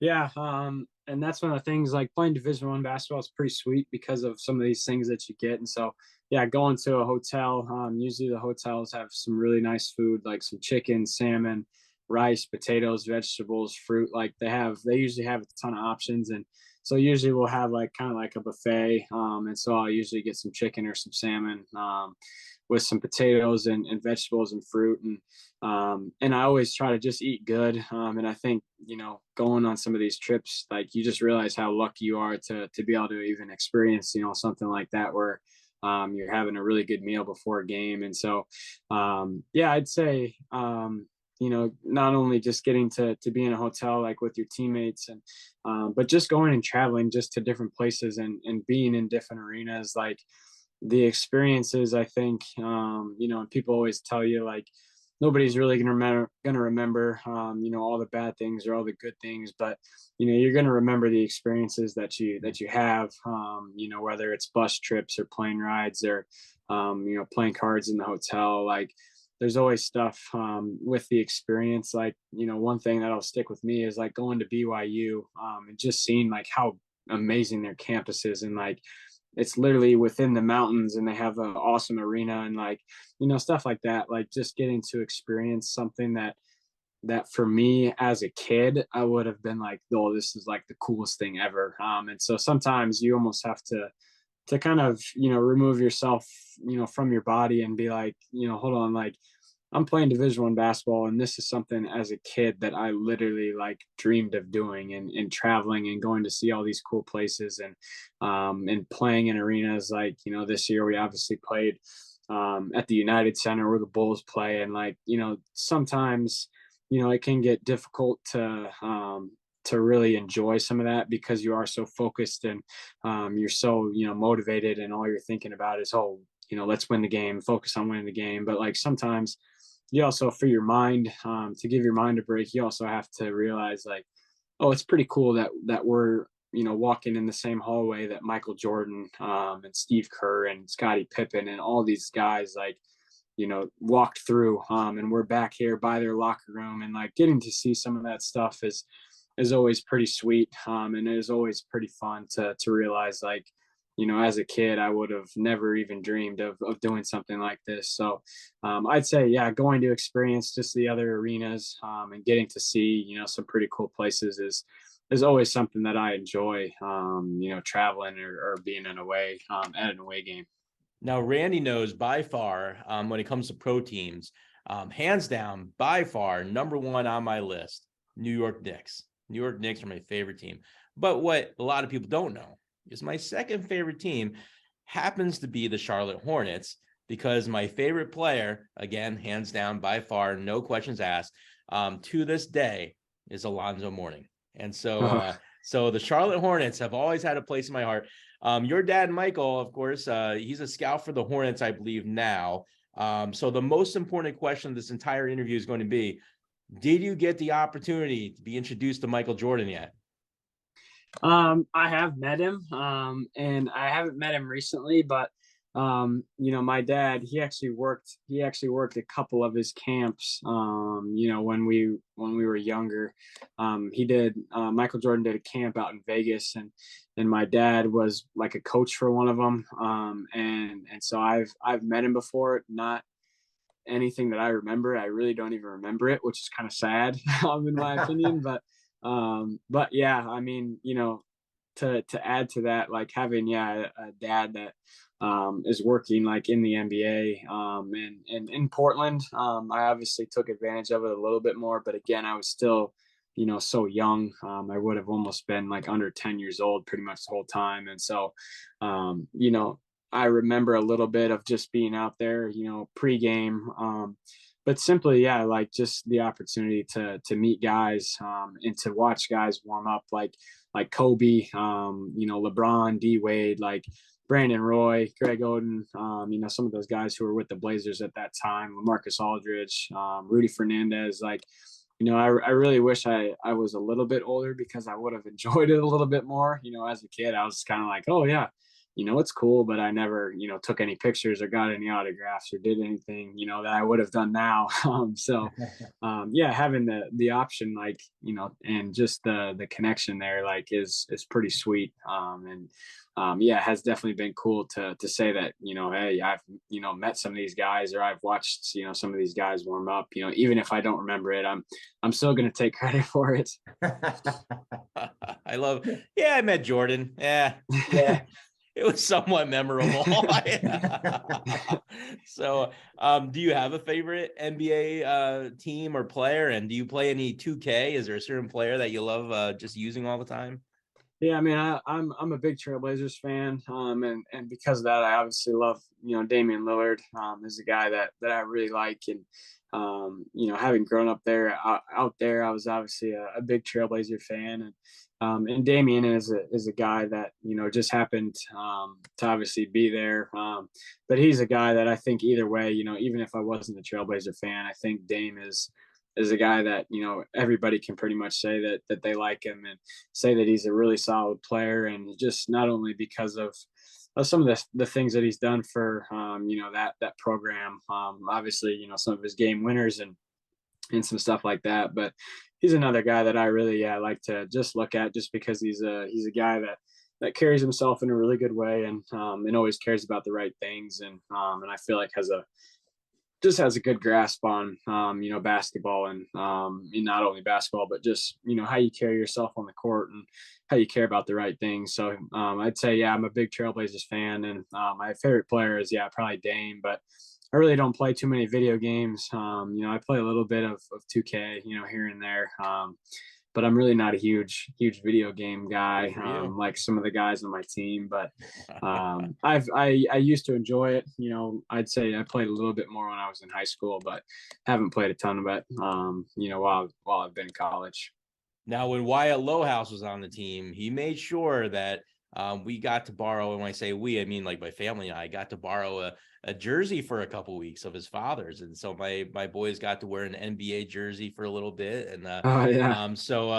Yeah, and that's one of the things, like playing Division I basketball is pretty sweet because of some of these things that you get. And so, yeah, going to a hotel, usually the hotels have some really nice food, like some chicken, salmon, rice, potatoes, vegetables, fruit. Like they usually have a ton of options. And so usually we'll have like kind of like a buffet. And so I'll usually get some chicken or some salmon, with some potatoes and vegetables and fruit. And I always try to just eat good. And I think, going on some of these trips, like you just realize how lucky you are to be able to even experience, something like that where you're having a really good meal before a game. And so, I'd say, not only just getting to be in a hotel like with your teammates but just going and traveling just to different places and being in different arenas, like the experiences, I think, and people always tell you like nobody's really gonna remember all the bad things or all the good things, but you're gonna remember the experiences that you have, whether it's bus trips or plane rides or playing cards in the hotel. Like there's always stuff with the experience. Like one thing that'll stick with me is like going to BYU, and just seeing like how amazing their campus is, and like it's literally within the mountains and they have an awesome arena and like stuff like that. Like just getting to experience something that for me as a kid I would have been like, oh, this is like the coolest thing ever. And so sometimes you almost have to kind of remove yourself from your body and be like, hold on, like I'm playing Division I basketball, and this is something as a kid that I literally like dreamed of doing, and traveling and going to see all these cool places, and playing in arenas. Like this year we obviously played at the United Center where the Bulls play, and like sometimes it can get difficult to really enjoy some of that because you are so focused and you're so motivated, and all you're thinking about is, oh, let's win the game, focus on winning the game. But like sometimes you also, for your mind, to give your mind a break, you also have to realize like, oh, it's pretty cool that we're walking in the same hallway that Michael Jordan, and Steve Kerr and Scottie Pippen and all these guys like walked through, and we're back here by their locker room, and like getting to see some of that stuff is always pretty sweet, and it is always pretty fun to realize like as a kid, I would have never even dreamed of doing something like this. So I'd say, going to experience just the other arenas, and getting to see, some pretty cool places is always something that I enjoy, traveling or being at an away game. Now, Randy knows by far, when it comes to pro teams, hands down, by far, number one on my list, New York Knicks. New York Knicks are my favorite team. But what a lot of people don't know is my second favorite team happens to be the Charlotte Hornets, because my favorite player, again, hands down, by far, no questions asked, to this day is Alonzo Mourning. And so, so the Charlotte Hornets have always had a place in my heart. Your dad, Michael, of course, he's a scout for the Hornets, I believe now. So the most important question of this entire interview is going to be, did you get the opportunity to be introduced to Michael Jordan yet? I have met him, and I haven't met him recently, but My dad, he actually worked a couple of his camps, when we were younger. He did, Michael Jordan did a camp out in Vegas, and my dad was like a coach for one of them. And so I've met him before, not anything that I remember. I really don't even remember it, which is kind of sad, in my opinion. But yeah, I mean, to add to that, like having a dad that is working like in the NBA, and in Portland. I obviously took advantage of it a little bit more, but again, I was still so young. I would have almost been like under 10 years old pretty much the whole time. And so I remember a little bit of just being out there, pregame, but simply, like just the opportunity to meet guys, and to watch guys warm up, like Kobe, LeBron, D Wade, like Brandon Roy, Greg Oden, some of those guys who were with the Blazers at that time, LaMarcus Aldridge, Rudy Fernandez. Like, I really wish I was a little bit older, because I would have enjoyed it a little bit more. As a kid, I was kind of like, oh yeah, it's cool, but I never, took any pictures or got any autographs or did anything, that I would have done now. Having the option, like, and just the connection there, like, is pretty sweet. It has definitely been cool to say that, hey, I've, met some of these guys, or I've watched, some of these guys warm up, even if I don't remember it, I'm still going to take credit for it. I met Jordan. Yeah. It was somewhat memorable. So, do you have a favorite NBA team or player? And do you play any 2K? Is there a certain player that you love just using all the time? Yeah, I mean, I'm a big Trailblazers fan, and because of that, I obviously love Damian Lillard. Is a guy that I really like, and having grown up there out there, I was obviously a big Trailblazer fan, and Damian is a guy that just happened to obviously be there, but he's a guy that I think either way, even if I wasn't a Trailblazer fan, I think Dame is a guy that everybody can pretty much say that they like him, and say that he's a really solid player, and just not only because of some of the things that he's done for that program, obviously some of his game winners and some stuff like that, but he's another guy that I really like to just look at, just because he's a guy that carries himself in a really good way, and always cares about the right things, and I feel like has a good grasp on basketball, and not only basketball, but just how you carry yourself on the court, and how you care about the right things. So I'd say I'm a big Trailblazers fan, and my favorite player is probably Dame, but I really don't play too many video games. I play a little bit of 2K, here and there. But I'm really not a huge video game guy, like some of the guys on my team. But I used to enjoy it. I'd say I played a little bit more when I was in high school, but haven't played a ton of it, while I've been in college. Now, when Wyatt Lowehouse was on the team, he made sure that we got to borrow, and when I say we, I mean like my family and I got to borrow a jersey for a couple weeks of his father's, and so my boys got to wear an NBA jersey for a little bit, and so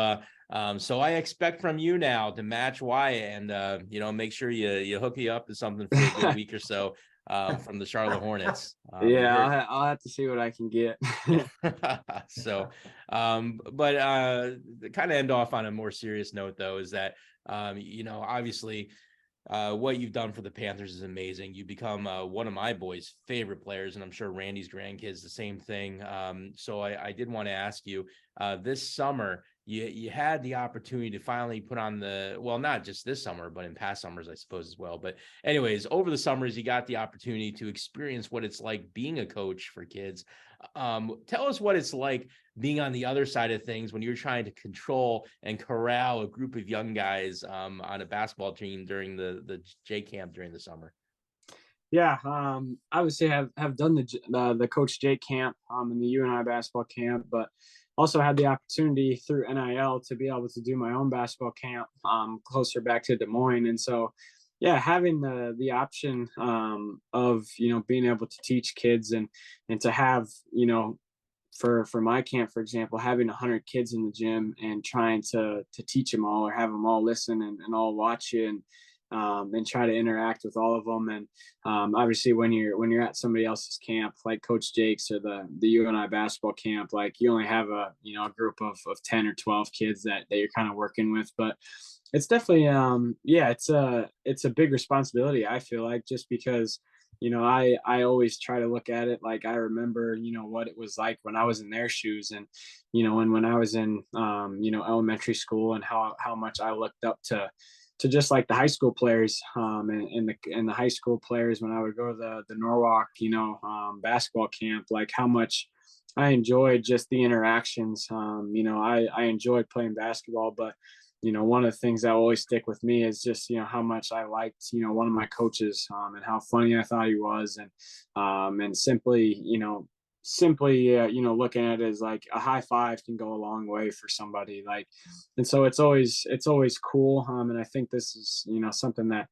I expect from you now to match Wyatt, and make sure you hook me up to something for a good week or so from the Charlotte Hornets. I'll have to see what I can get. So, but to kind of end off on a more serious note, though, is that obviously what you've done for the Panthers is amazing. You become one of my boys' favorite players, and I'm sure Randy's grandkids the same thing. So I did want to ask you, this summer you had the opportunity to finally put on not just this summer, but in past summers, I suppose, as well. But anyways, over the summers, you got the opportunity to experience what it's like being a coach for kids. Tell us what it's like being on the other side of things when you're trying to control and corral a group of young guys on a basketball team during the J camp during the summer. Yeah, obviously have done the Coach J camp in the UNI basketball camp, but also had the opportunity through NIL to be able to do my own basketball camp closer back to Des Moines. And so, having the option of, being able to teach kids and to have, for my camp, for example, having 100 kids in the gym and trying to teach them all, or have them all listen and all watch you, and try to interact with all of them. And obviously when you're at somebody else's camp, like Coach Jake's or the UNI basketball camp, like you only have a group of 10 or 12 kids that you're kind of working with. But it's definitely it's a big responsibility, I feel like, just because I always try to look at it like I remember what it was like when I was in their shoes, and when I was in elementary school, and how much I looked up to just like the high school players, and the high school players when I would go to the Norwalk basketball camp, like how much I enjoyed just the interactions. I enjoyed playing basketball, but one of the things that will always stick with me is just, how much I liked, one of my coaches, and how funny I thought he was. And simply, looking at it as like a high five can go a long way for somebody, like, and so it's always cool. And I think this is, something that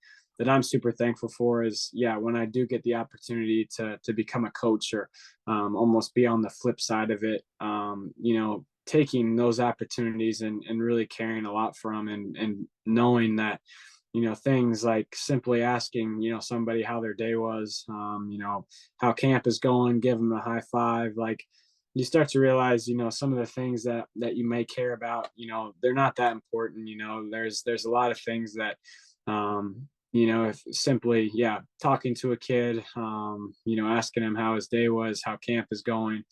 I'm super thankful for is, when I do get the opportunity to become a coach, or almost be on the flip side of it, taking those opportunities and really caring a lot for them, and knowing that, things like simply asking, somebody how their day was, how camp is going, give them a high five. Like, you start to realize, some of the things that you may care about, they're not that important. There's a lot of things that, if simply, talking to a kid, asking him how his day was, how camp is going,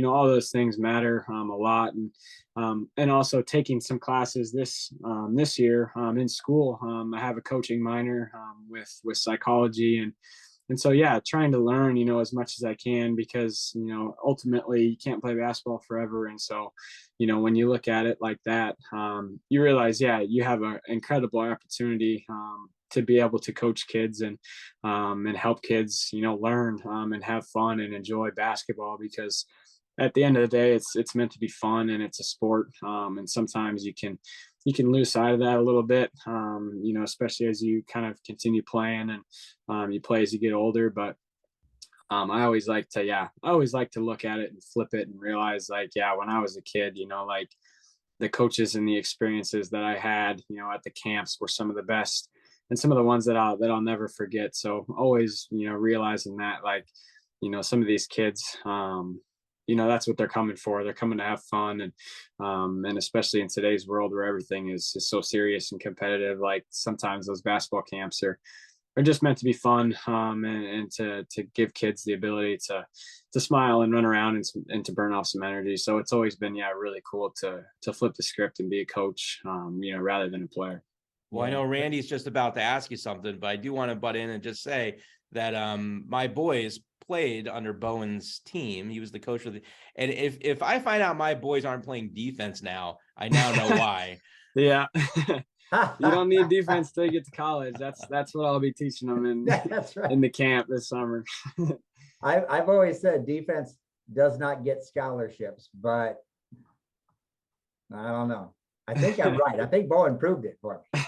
all those things matter a lot. And also taking some classes this year in school. I have a coaching minor with psychology, and so trying to learn as much as I can, because ultimately you can't play basketball forever. And so when you look at it like that, you realize you have an incredible opportunity to be able to coach kids and help kids learn and have fun and enjoy basketball, because at the end of the day, it's meant to be fun, and it's a sport. And sometimes you can lose sight of that a little bit, especially as you kind of continue playing, and you play as you get older. But I always like to look at it and flip it and realize, like, when I was a kid, like the coaches and the experiences that I had, at the camps were some of the best, and some of the ones that I'll never forget. So always, realizing that, like, some of these kids, that's what they're coming for. They're coming to have fun. And especially in today's world where everything is so serious and competitive, like sometimes those basketball camps are just meant to be fun, and to give kids the ability to smile and run around and to burn off some energy. So it's always been, really cool to flip the script and be a coach, rather than a player. Well, I know Randy's just about to ask you something, but I do want to butt in and just say that my boys played under Bowen's team. He was the coach and if I find out my boys aren't playing defense now, I now know why. Yeah. You don't need defense till you get to college. That's what I'll be teaching them That's right. in the camp this summer. I've always said defense does not get scholarships, but I don't know. I think I'm right. I think Bowen proved it for me.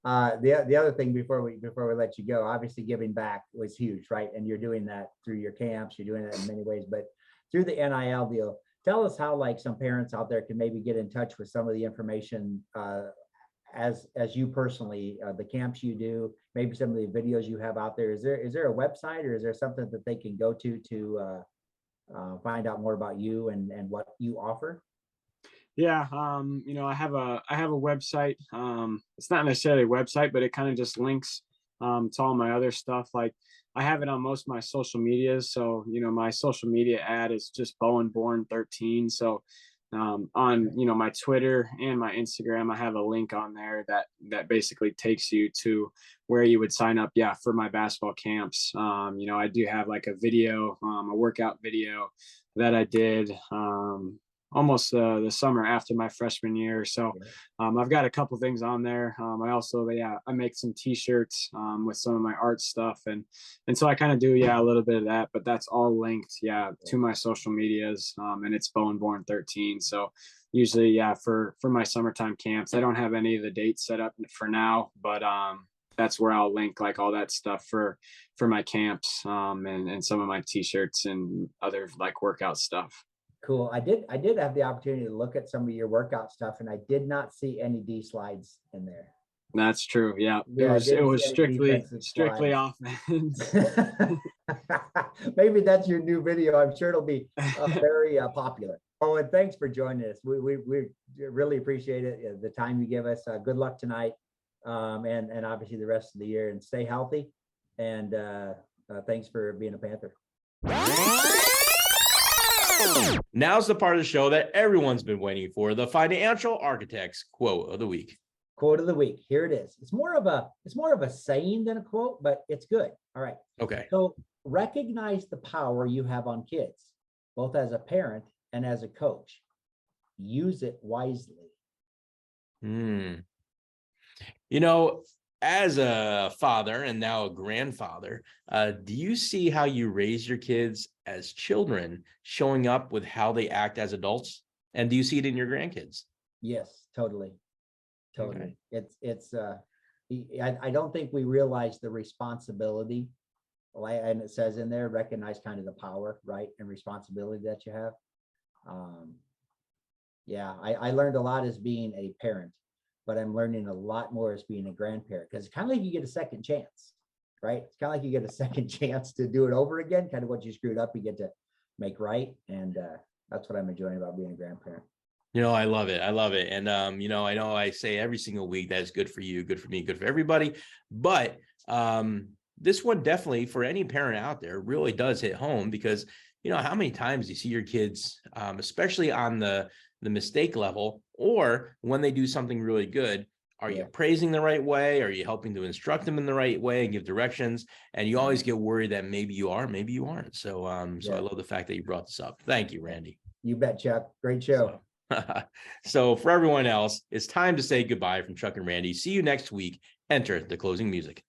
The other thing before we let you go, obviously giving back was huge, right? And you're doing that through your camps. You're doing that in many ways, but through the NIL deal, tell us how, like, some parents out there can maybe get in touch with some of the information as you personally, the camps you do, maybe some of the videos you have out there. Is there a website, or is there something that they can go to find out more about you and what you offer? Yeah, I have a website. It's not necessarily a website, but it kind of just links to all my other stuff. Like, I have it on most of my social medias. So, my social media ad is just Bowen Born 13. So on my Twitter and my Instagram, I have a link on there that basically takes you to where you would sign up for my basketball camps. I do have like a video, a workout video that I did almost the summer after my freshman year. So I've got a couple things on there. I also I make some t-shirts with some of my art stuff, and so I kind of do a little bit of that, but that's all linked to my social medias, and it's Bowen Born 13. So usually for my summertime camps, I don't have any of the dates set up for now, but that's where I'll link like all that stuff for my camps, and some of my t-shirts and other like workout stuff. Cool. I did have the opportunity to look at some of your workout stuff, and I did not see any D slides in there. That's true. Yeah. Yeah, It didn't was see any strictly defensive offense. Maybe that's your new video. I'm sure it'll be very popular. Oh, and thanks for joining us. We really appreciate it. The time you give us. Good luck tonight, and obviously the rest of the year. And stay healthy. And thanks for being a Panther. Now's the part of the show that everyone's been waiting for, the Financial Architect's quote of the week. Quote of the week. Here it is. It's more of a saying than a quote, but it's good. All right. Okay. So recognize the power you have on kids, both as a parent and as a coach. Use it wisely. You know, as a father and now a grandfather, do you see how you raise your kids as children showing up with how they act as adults? And do you see it in your grandkids? Yes, totally. Okay. I don't think we realize the responsibility, and it says in there, recognize kind of the power, right, and responsibility that you have. I learned a lot as being a parent, but I'm learning a lot more as being a grandparent, because it's kind of like you get a second chance, right? It's kind of like you get a second chance to do it over again. Kind of what you screwed up, you get to make right. And that's what I'm enjoying about being a grandparent. You know, I love it. I love it. And, I know I say every single week that's good for you, good for me, good for everybody. But this one definitely, for any parent out there, really does hit home, because, how many times you see your kids, especially on the mistake level, or when they do something really good, are you praising the right way? Are you helping to instruct them in the right way and give directions? And you always get worried that maybe you are, maybe you aren't. So, I love the fact that you brought this up. Thank you, Randy. You bet, Chuck. Great show. So for everyone else, it's time to say goodbye from Chuck and Randy. See you next week. Enter the closing music.